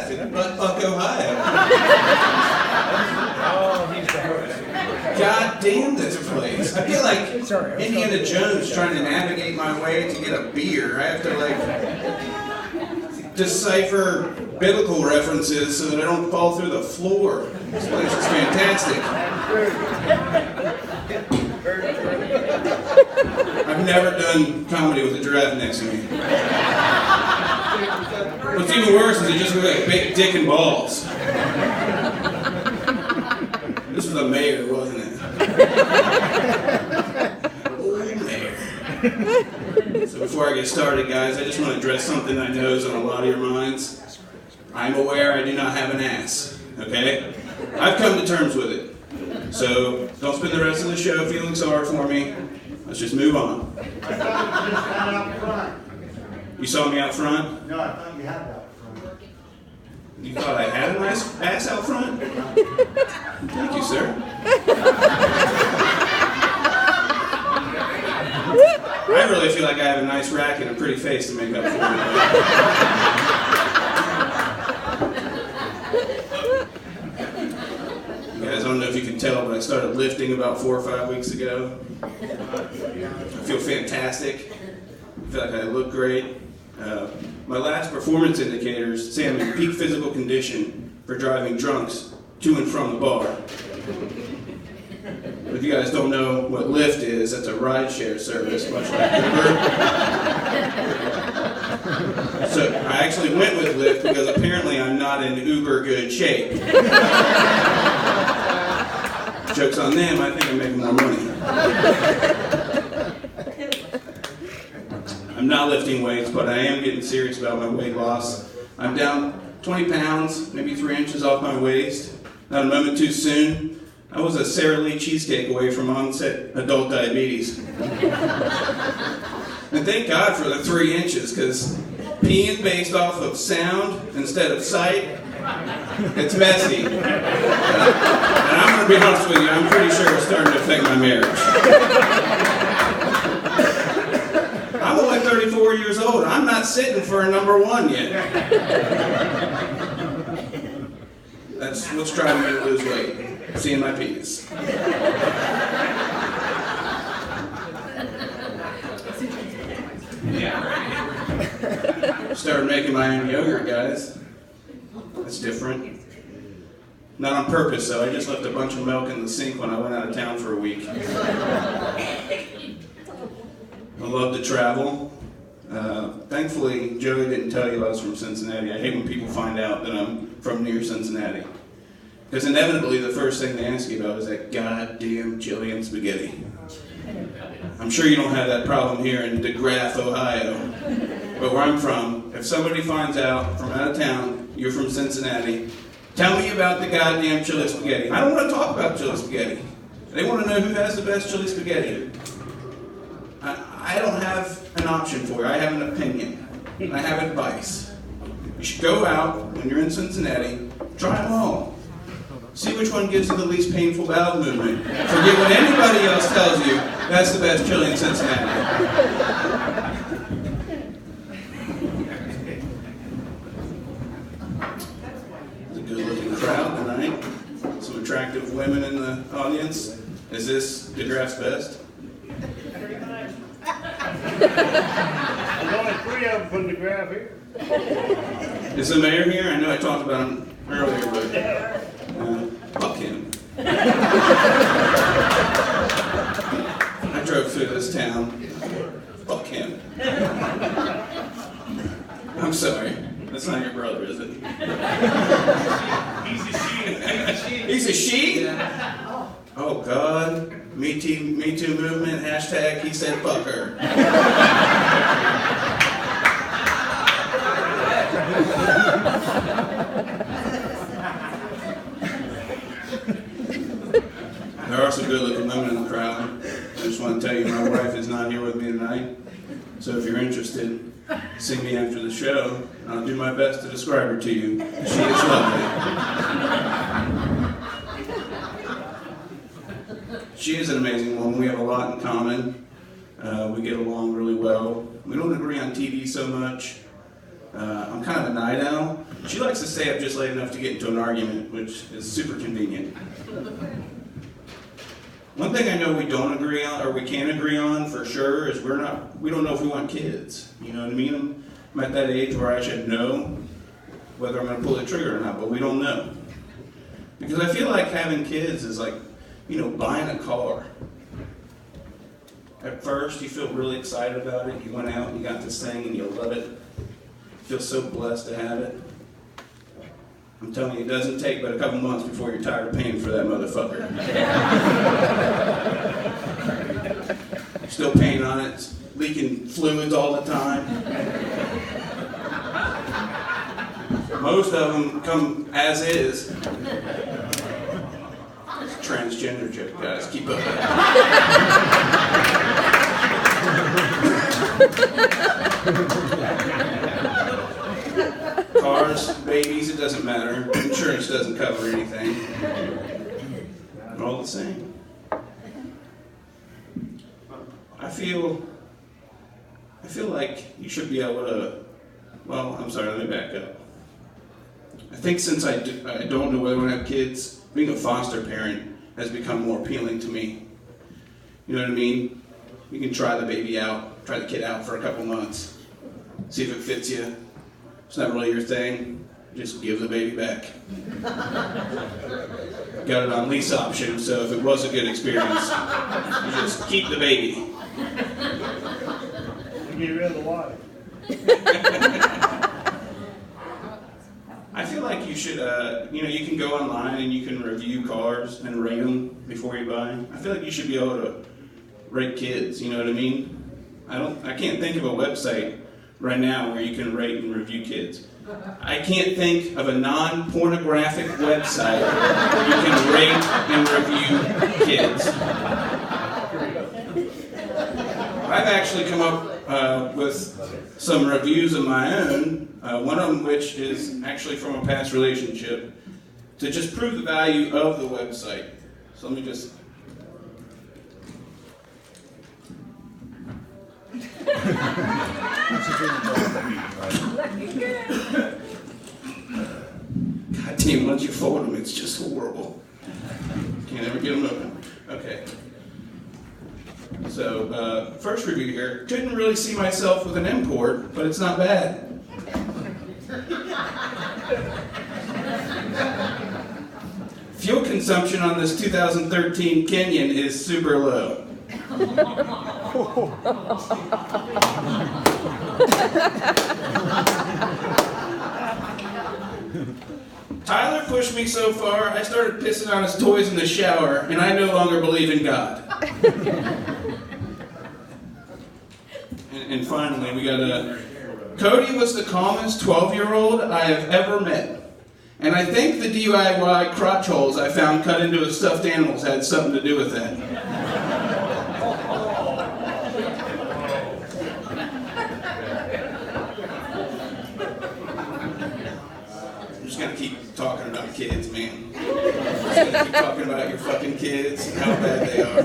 Graff in Buttfuck, Ohio. Oh, he's the host. God damn this place. I feel like Indiana Jones trying to navigate my way to get a beer. I have to like decipher biblical references so that I don't fall through the floor. This place is fantastic. I've never done comedy with a giraffe next to me. What's even worse is it just looks like big dick and balls. This was a mayor, wasn't it? Old mayor. So before I get started, guys, I just want to address something I know is on a lot of your minds. I'm aware I do not have an ass, okay? I've come to terms with it. So don't spend the rest of the show feeling sorry for me. Let's just move on. I thought you just had out front. You saw me out front? No, I thought you had out front. You thought I had a nice ass out front? Thank you, sir. I really feel like I have a nice rack and a pretty face to make up for it. You guys, I don't know if you can tell, but I started lifting about 4 or 5 weeks ago. I feel fantastic. I feel like I look great. My last performance indicators say I'm in peak physical condition for driving drunks to and from the bar. If you guys don't know what Lyft is, that's a rideshare service, much like Uber. So I actually went with Lyft because apparently I'm not in uber good shape. Joke's on them, I think I'm making more money. I'm not lifting weights, but I am getting serious about my weight loss. I'm down 20 pounds, maybe 3 inches off my waist. Not a moment too soon. I was a Sara Lee cheesecake away from onset adult diabetes. And thank God for the 3 inches, because peeing based off of sound instead of sight, it's messy. And I'm going to be honest with you, I'm pretty sure it's starting to affect my marriage. I'm only 34 years old. I'm not sitting for a number one yet. That's what's driving me to lose weight. Seeing my penis. Yeah. Started making my own yogurt, guys. That's different. Not on purpose, though. I just left a bunch of milk in the sink when I went out of town for a week. I love to travel. Thankfully, Joey didn't tell you I was from Cincinnati. I hate when people find out that I'm from near Cincinnati. Because inevitably, the first thing they ask you about is that goddamn Chilean spaghetti. I'm sure you don't have that problem here in Graff, Ohio. But where I'm from, if somebody finds out from out of town you're from Cincinnati, tell me about the goddamn chili spaghetti. I don't want to talk about chili spaghetti. They want to know who has the best chili spaghetti. I don't have an option for you. I have an opinion. I have advice. You should go out when you're in Cincinnati, try them all. See which one gives you the least painful bowel movement. Forget what anybody else tells you. That's the best chili in Cincinnati. It's a good-looking crowd tonight. Some attractive women in the audience. Is this the Graff's best? There's only 3 of them from the Graff here. Is the mayor here? I know I talked about him earlier, but fuck him. I drove through this town. Fuck him. I'm sorry. That's not your brother, is it? He's a she. He's a she? Oh, God. Me Too movement, hashtag he said fuck her. There are some good-looking women in the crowd. I just want to tell you my wife is not here with me tonight. So if you're interested, see me after the show. I'll do my best to describe her to you. She is lovely. She is an amazing woman. We have a lot in common. We get along really well. We don't agree on TV so much. I'm kind of a night owl. She likes to stay up just late enough to get into an argument, which is super convenient. One thing I know we don't agree on, or we can agree on for sure, is we don't know if we want kids. You know what I mean? I'm at that age where I should know whether I'm going to pull the trigger or not, but we don't know. Because I feel like having kids is like, buying a car. At first, you feel really excited about it. You went out and you got this thing and you love it. You feel so blessed to have it. I'm telling you, it doesn't take but a couple months before you're tired of paying for that motherfucker. You're still paying on it. It's leaking fluids all the time. Most of them come as is. Transgender joke, guys. Keep up. Cars, babies, it doesn't matter. Insurance doesn't cover anything. They're all the same. I feel like you should be able to, I'm sorry, let me back up. I think since I don't know whether I want to have kids, being a foster parent has become more appealing to me. You know what I mean? You can try the baby out, try the kid out for a couple months, see if it fits you. It's not really your thing, just give the baby back. Got it on lease option, so if it was a good experience, you just keep the baby. You get rid of the wife. I feel like you should, you can go online and you can review cars and rate them before you buy. I feel like you should be able to rate kids, you know what I mean? I can't think of a website right now where you can rate and review kids. I can't think of a non-pornographic website where you can rate and review kids. I've actually come up with some reviews of my own, one of them which is actually from a past relationship, to just prove the value of the website. So let me just... God damn, once you fold them, it's just horrible. Can't ever get them open. Okay. So, first review here. Couldn't really see myself with an import, but it's not bad. Fuel consumption on this 2013 Kenyan is super low. Tyler pushed me so far, I started pissing on his toys in the shower, and I no longer believe in God. And finally, we got Cody was the calmest 12-year-old I have ever met. And I think the DIY crotch holes I found cut into his stuffed animals had something to do with that. I'm just gonna keep talking about kids, man. I'm just gonna keep talking about your fucking kids and how bad they are.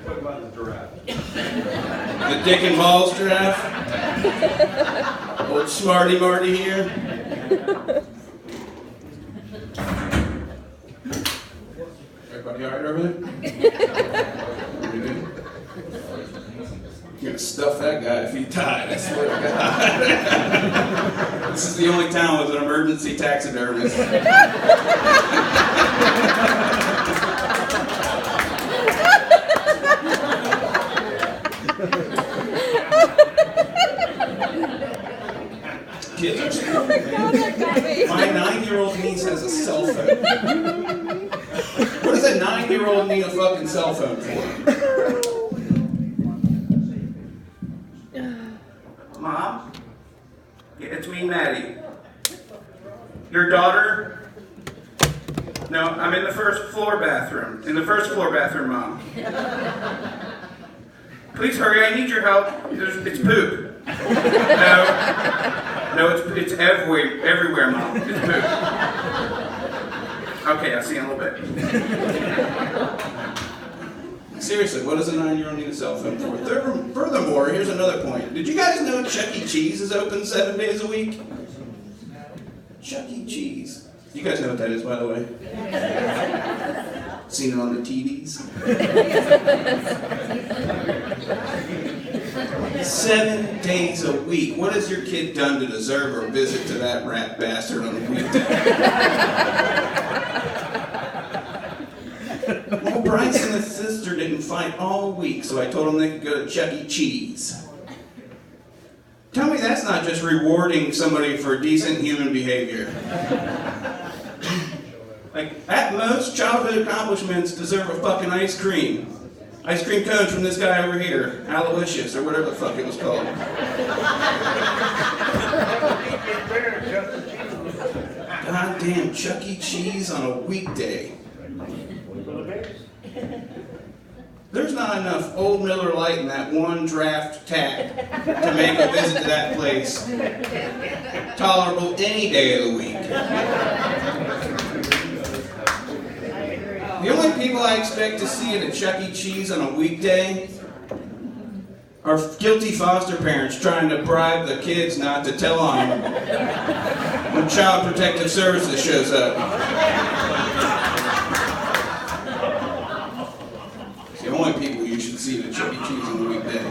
What about the giraffe? The Dick and Balls giraffe? Old Smarty Marty here. Everybody alright over there? You're gonna stuff that guy if he died, I swear to God. This is the only town with an emergency taxidermist. Kids are stupid. Oh my God, that got me. My 9-year-old niece has a cell phone. What does a 9-year-old need a fucking cell phone for? Mom? Yeah, it's me, Maddie. Your daughter? No, I'm in the first floor bathroom. In the first floor bathroom, Mom. Please hurry, I need your help. It's poop. No, it's everywhere, Mom. It's poop. Okay, I'll see you in a little bit. See, seriously, what does a 9-year-old need a cell phone for? Furthermore, here's another point. Did you guys know Chuck E. Cheese is open 7 days a week? Chuck E. Cheese. You guys know what that is, by the way? Seen it on the TVs? 7 days a week. What has your kid done to deserve a visit to that rat bastard on a weekday? Well, Bryce and his sister didn't fight all week, so I told them they could go to Chuck E. Cheese. Tell me that's not just rewarding somebody for decent human behavior. Like, at most, childhood accomplishments deserve a fucking ice cream. Ice cream cone from this guy over here, Aloysius, or whatever the fuck it was called. Goddamn Chuck E. Cheese on a weekday. There's not enough Old Miller Lite in that one draft tack to make a visit to that place tolerable any day of the week. The only people I expect to see at a Chuck E. Cheese on a weekday are guilty foster parents trying to bribe the kids not to tell on them when Child Protective Services shows up. It's the only people you should see at a Chuck E. Cheese on a weekday.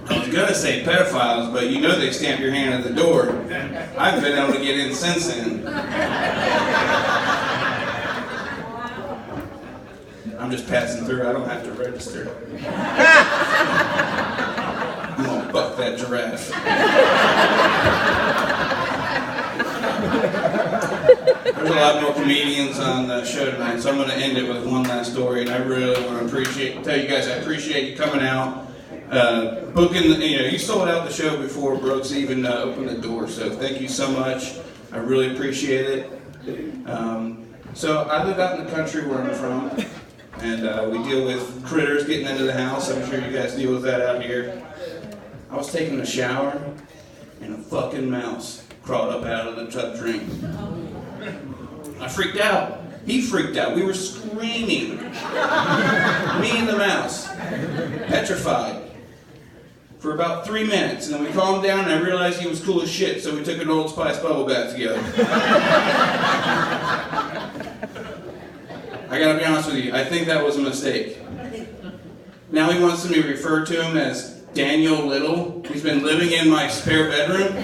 I was gonna say pedophiles, but you know they stamp your hand at the door. I haven't been able to get in since then. I'm just passing through, I don't have to register. I'm gonna fuck that giraffe. There's a lot more comedians on the show tonight, so I'm gonna end it with one last story, and I really want to tell you guys I appreciate you coming out. Booking, you sold out the show before Brooks even opened the door, so thank you so much. I really appreciate it. So I live out in the country where I'm from, and we deal with critters getting into the house. I'm sure you guys deal with that out here. I was taking a shower, and a fucking mouse crawled up out of the tub drain. I freaked out. He freaked out. We were screaming. Me and the mouse. Petrified. For about 3 minutes, and then we calmed down, and I realized he was cool as shit, so we took an Old Spice bubble bath together. I gotta be honest with you, I think that was a mistake. Now he wants me to refer to him as Daniel Little. He's been living in my spare bedroom.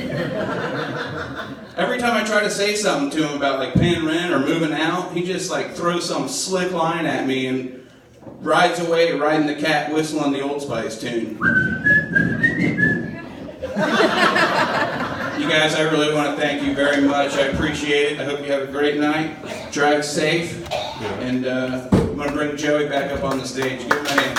Every time I try to say something to him about like paying rent or moving out, he just like throws some slick line at me and rides away riding the cat whistling the Old Spice tune. You guys, I really want to thank you very much. I appreciate it. I hope you have a great night. Drive safe. And I'm going to bring Joey back up on the stage. Give him a hand.